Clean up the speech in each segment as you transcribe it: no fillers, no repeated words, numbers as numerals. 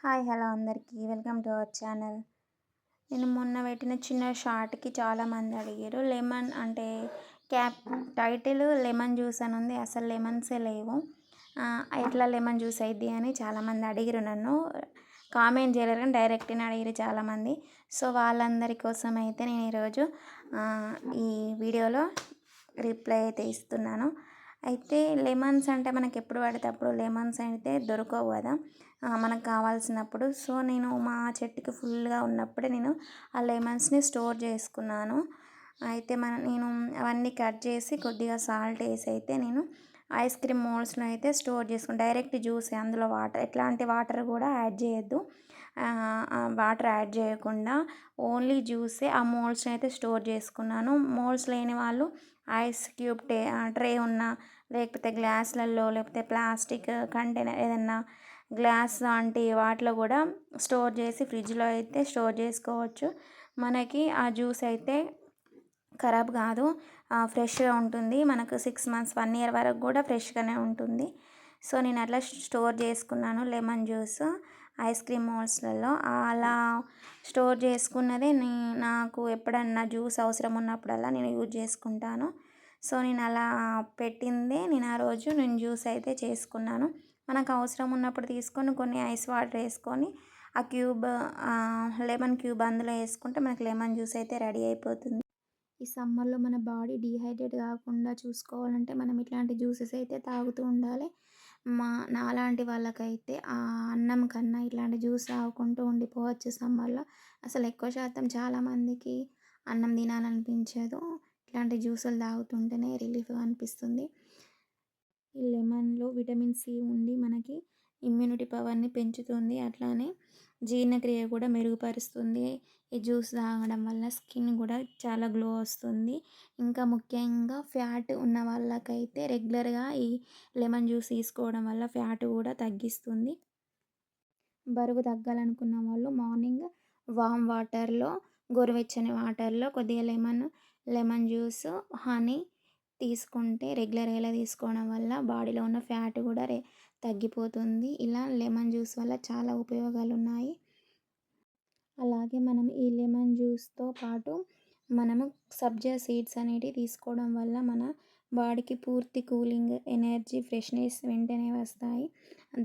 Hi hello అందరికీ welcome to our channel. నేను మొన్న పెట్టిన చిన్న షార్ట్కి చాలామంది అడిగారు లెమన్ అంటే క్యాప్ టైటిల్ లెమన్ జ్యూస్ అని ఉంది, అసలు లెమన్సే లేవు. ఎట్లా లెమన్ జ్యూస్ అయింది అని చాలామంది అడిగారు, నన్ను కామెంట్ చేయలేరు కానీ డైరెక్ట్గా అడిగారు చాలామంది. సో వాళ్ళందరి కోసం అయితే నేను ఈరోజు ఈ వీడియోలో రిప్లై అయితే ఇస్తున్నాను. అయితే లెమన్స్ అంటే మనకి ఎప్పుడు పడితే అప్పుడు లెమన్స్ అయితే దొరకవు కదా మనకు కావాల్సినప్పుడు. సో నేను మా చెట్టుకి ఫుల్గా ఉన్నప్పుడే నేను ఆ లెమన్స్ని స్టోర్ చేసుకున్నాను. అయితే నేను అవన్నీ కట్ చేసి కొద్దిగా సాల్ట్ వేసి అయితే నేను ఐస్ క్రీమ్ మోల్డ్స్లో అయితే స్టోర్ చేసుకున్నాను. డైరెక్ట్ జ్యూసే, అందులో వాటర్ ఎట్లాంటి వాటర్ కూడా యాడ్ చేయొద్దు. వాటర్ యాడ్ చేయకుండా ఓన్లీ జ్యూసే ఆ మోల్డ్స్ని అయితే స్టోర్ చేసుకున్నాను. మోల్డ్స్ లేని వాళ్ళు ఐస్ క్యూబ్ ట్రే ఉన్న, లేకపోతే గ్లాసులలో, లేకపోతే ప్లాస్టిక్ కంటైనర్ ఏదన్నా గ్లాస్ లాంటి వాటిలో కూడా స్టోర్ చేసి ఫ్రిడ్జ్లో అయితే స్టోర్ చేసుకోవచ్చు. మనకి ఆ జ్యూస్ అయితే ఖరాబ్ కాదు, ఫ్రెష్గా ఉంటుంది. మనకు 6 months 1 year వరకు కూడా ఫ్రెష్గానే ఉంటుంది. సో నేను అట్లా స్టోర్ చేసుకున్నాను లెమన్ జ్యూస్ ఐస్ క్రీమ్ మోల్డ్స్లలో. అలా స్టోర్ చేసుకున్నదే నాకు ఎప్పుడన్నా జ్యూస్ అవసరం ఉన్నప్పుడల్లా నేను యూజ్ చేసుకుంటాను. సో నేను అలా పెట్టిందే నేను ఆ రోజు నేను జ్యూస్ అయితే చేసుకున్నాను. మనకు అవసరం ఉన్నప్పుడు తీసుకొని కొన్ని ఐస్ వాటర్ వేసుకొని ఆ క్యూబ్ లెమన్ క్యూబ్ అందులో వేసుకుంటే మనకి లెమన్ జ్యూస్ అయితే రెడీ అయిపోతుంది. ఈ సమ్మర్లో మన బాడీ డీహైడ్రేట్ కాకుండా చూసుకోవాలంటే మనం ఇట్లాంటి జ్యూసెస్ అయితే తాగుతూ ఉండాలి. నాలాంటి వాళ్ళకైతే అన్నం కన్నా ఇట్లాంటి జ్యూస్ తాగుకుంటూ ఉండిపోవచ్చు సమ్మర్లో. అసలు ఎక్కువ శాతం చాలామందికి అన్నం తినాలనిపించదు, ఇట్లాంటి జ్యూసులు తాగుతుంటేనే రిలీఫ్గా అనిపిస్తుంది. ఈ లెమన్లో విటమిన్ సి ఉండి మనకి ఇమ్యూనిటీ పవర్ని పెంచుతుంది, అట్లానే జీర్ణక్రియ కూడా మెరుగుపరుస్తుంది. ఈ జ్యూస్ తాగడం వల్ల స్కిన్ కూడా చాలా గ్లో వస్తుంది. ఇంకా ముఖ్యంగా ఫ్యాట్ ఉన్న వాళ్ళకైతే రెగ్యులర్గా ఈ లెమన్ జ్యూస్ తీసుకోవడం వల్ల ఫ్యాట్ కూడా తగ్గిస్తుంది. బరువు తగ్గాలనుకున్న వాళ్ళు మార్నింగ్ వామ్ వాటర్లో, గోరువెచ్చని వాటర్లో కొద్దిగా లెమన్ జ్యూస్, హనీ తీసుకుంటే రెగ్యులర్గా ఇలా తీసుకోవడం వల్ల బాడీలో ఉన్న ఫ్యాట్ కూడా తగ్గిపోతుంది. ఇలా లెమన్ జ్యూస్ వల్ల చాలా ఉపయోగాలు ఉన్నాయి. అలాగే మనం ఈ లెమన్ జ్యూస్తో పాటు మనము సబ్జా సీడ్స్ అనేటివి తీసుకోవడం వల్ల మన బాడీకి పూర్తి కూలింగ్, ఎనర్జీ, ఫ్రెష్నెస్ వెంటనే వస్తాయి.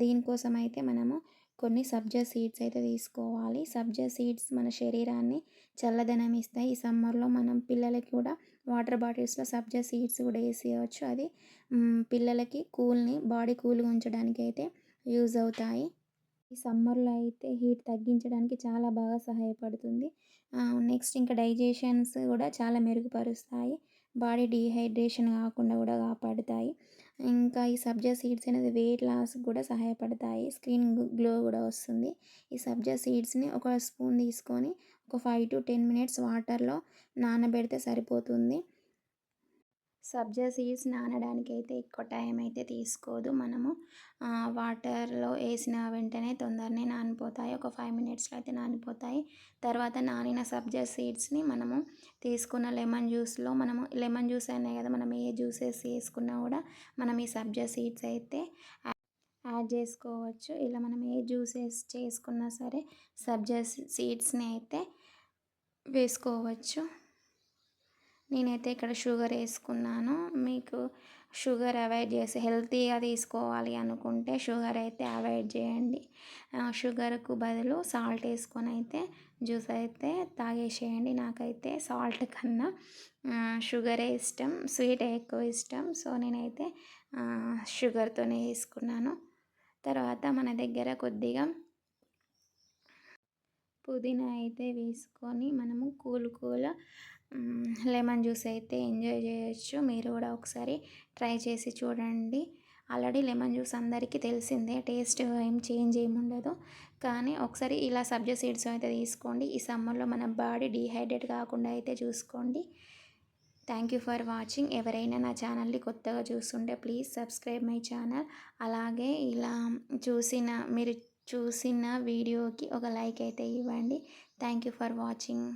దీనికోసం అయితే మనము కొన్ని సబ్జా సీడ్స్ అయితే తీసుకోవాలి. సబ్జా సీడ్స్ మన శరీరాన్ని చల్లదనం ఇస్తాయి. ఈ సమ్మర్లో మనం పిల్లలకి కూడా వాటర్ బాటిల్స్లో సబ్జా సీడ్స్ కూడా వేసేయవచ్చు. అది పిల్లలకి బాడీ కూల్గా ఉంచడానికి అయితే యూజ్ అవుతాయి. ఈ సమ్మర్లో అయితే హీట్ తగ్గించడానికి చాలా బాగా సహాయపడుతుంది. నెక్స్ట్ ఇంకా డైజెషన్స్ కూడా చాలా మెరుగుపరుస్తాయి. బాడీ డీహైడ్రేషన్ కాకుండా కూడా కాపాడుతాయి. ఇంకా ఈ సబ్జా సీడ్స్ అనేది వెయిట్ లాస్ కూడా సహాయపడతాయి. స్కిన్ గ్లో కూడా వస్తుంది. ఈ సబ్జా సీడ్స్ని ఒక స్పూన్ తీసుకొని ఒక 5 to 10 minutes వాటర్లో నానబెడితే సరిపోతుంది. సబ్జా సీడ్స్ నానడానికి అయితే ఎక్కువ టైం అయితే తీసుకోదు. మనము వాటర్లో వేసిన వెంటనే తొందరనే నానిపోతాయి. ఒక 5 minutesలో అయితే నానిపోతాయి. తర్వాత నానిన సబ్జా సీడ్స్ని మనము తీసుకున్న లెమన్ జ్యూస్లో, మనము లెమన్ జ్యూస్ అయినా కదా, మనం ఏ జ్యూసెస్ వేసుకున్నా కూడా మనం ఈ సబ్జా సీడ్స్ అయితే యాడ్ చేసుకోవచ్చు. ఇలా మనం ఏ జ్యూసెస్ చేసుకున్నా సరే సబ్జా సీడ్స్ని అయితే వేసుకోవచ్చు. నేనైతే ఇక్కడ షుగర్ వేసుకున్నాను. మీకు షుగర్ అవాయిడ్ చేసి హెల్తీగా తీసుకోవాలి అనుకుంటే షుగర్ అయితే అవాయిడ్ చేయండి. షుగర్కు బదులు సాల్ట్ వేసుకొని అయితే జ్యూస్ అయితే తాగేసేయండి. నాకైతే సాల్ట్ కన్నా షుగరే ఇష్టం, స్వీట్ ఎక్కువ ఇష్టం. సో నేనైతే షుగర్తోనే వేసుకున్నాను. తర్వాత మన దగ్గర కొద్దిగా పుదీనా అయితే వేసుకొని మనము కూల్ లెమన్ జ్యూస్ అయితే ఎంజాయ్ చేయొచ్చు. మీరు కూడా ఒకసారి ట్రై చేసి చూడండి. ఆల్రెడీ లెమన్ జ్యూస్ అందరికీ తెలిసిందే, టేస్ట్ ఏం చేంజ్ ఉండదు. కానీ ఒకసారి ఇలా సబ్జా సీడ్స్ అయితే తీసుకోండి. ఈ సమ్మర్లో మన బాడీ డీహైడ్రేట్ కాకుండా అయితే చూసుకోండి. Thank you for watching. ఎవరైనా నా ఛానల్ని కొత్తగా చూస్తుంటే ప్లీజ్ సబ్స్క్రైబ్ మై ఛానల్. అలాగే ఇలా మీరు చూసిన వీడియోకి ఒక లైక్ అయితే ఇవ్వండి. Thank you for watching.